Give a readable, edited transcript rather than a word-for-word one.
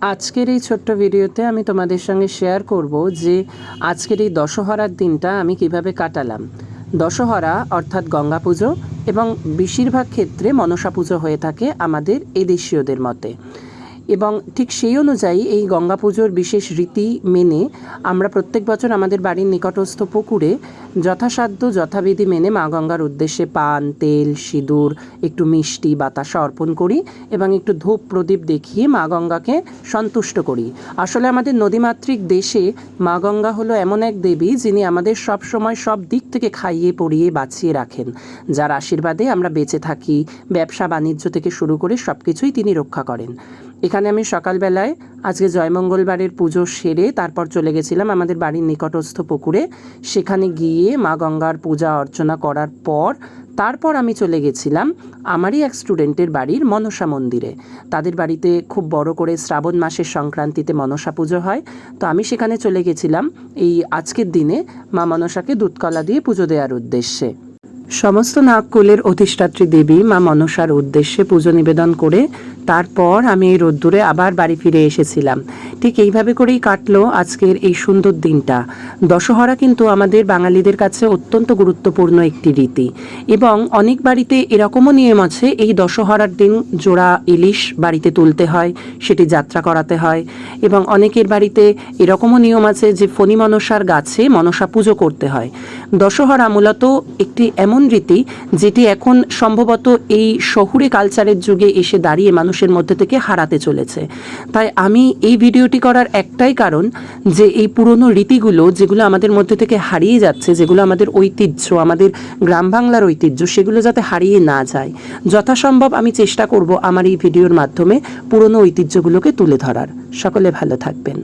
আজকের এই ছোট্ট ভিডিওতে আমি তোমাদের সঙ্গে শেয়ার করব যে আজকের এই দশহরার দিনটা আমি কিভাবে কাটালাম। দশহরা অর্থাৎ গঙ্গা পুজো এবং বেশিরভাগ ক্ষেত্রে মনসা পুজো হয়ে থাকে আমাদের এদেশীয়দের মতে, এবং ঠিক সেই অনুযায়ী এই গঙ্গা পুজোর বিশেষ রীতি মেনে আমরা প্রত্যেক বছর আমাদের বাড়ির নিকটস্থ পুকুরে যথাসাধ্য যথাবিধি মেনে মা গঙ্গার উদ্দেশ্যে পান, তেল, সিঁদুর, একটু মিষ্টি বাতাসা অর্পণ করি এবং একটু ধূপ প্রদীপ দেখিয়ে মা গঙ্গাকে সন্তুষ্ট করি। আসলে আমাদের নদীমাতৃক দেশে মা গঙ্গা হলো এমন এক দেবী যিনি আমাদের সব সময় সব দিক থেকে খাইয়ে পরিয়ে বাঁচিয়ে রাখেন, যার আশীর্বাদে আমরা বেঁচে থাকি। ব্যবসা বাণিজ্য থেকে শুরু করে সব কিছুই তিনি রক্ষা করেন। এখানে আমি সকালবেলায় আজকে জয়মঙ্গলবারের পুজো সেরে তারপর চলে গেছিলাম আমাদের বাড়ির নিকটস্থ পুকুরে। সেখানে গিয়ে মা গঙ্গার পূজা অর্চনা করার পর তারপর আমি চলে গেছিলাম আমারই এক স্টুডেন্টের বাড়ির মনসা মন্দিরে। তাদের বাড়িতে খুব বড় করে শ্রাবণ মাসের সংক্রান্তিতে মনসা পুজো হয়, তো আমি সেখানে চলে গেছিলাম এই আজকের দিনে মা মনসাকে দুধকলা দিয়ে পুজো দেওয়ার উদ্দেশ্যে। সমস্ত নাগকুলের অধিষ্ঠাত্রী দেবী মা মনসার উদ্দেশ্যে পুজো নিবেদন করে তারপর আমি এই রোদ্দুরে আবার বাড়ি ফিরে এসেছিলাম। ঠিক এইভাবে করেই কাটলো আজকের এই সুন্দর দিনটা। দশহরা কিন্তু আমাদের বাঙালিদের কাছে অত্যন্ত গুরুত্বপূর্ণ একটি রীতি, এবং অনেক বাড়িতে এরকমও নিয়ম আছে এই দশহরার দিন জোড়া ইলিশ বাড়িতে তুলতে হয়, সেটি যাত্রা করাতে হয়। এবং অনেকের বাড়িতে এরকমও নিয়ম আছে যে ফণী মনসার গাছে মনসা পুজো করতে হয়। দশহরা মূলত একটি এমন রীতি যেটি এখন সম্ভবত এই শহুরে কালচারের যুগে এসে দাঁড়িয়ে মানুষের মধ্যে থেকে হারাতে চলেছে। তাই আমি এই ভিডিওটি করার একটাই কারণ যে এই পুরনো রীতিগুলো যেগুলো আমাদের মধ্যে থেকে হারিয়ে যাচ্ছে, যেগুলো আমাদের ঐতিহ্য, আমাদের গ্রাম বাংলার ঐতিহ্য, সেগুলো যাতে হারিয়ে না যায়। যথাসম্ভব আমি চেষ্টা করব আমার এই ভিডিওর মাধ্যমে পুরনো ঐতিহ্যগুলোকে তুলে ধরার। সকলে ভালো থাকবেন।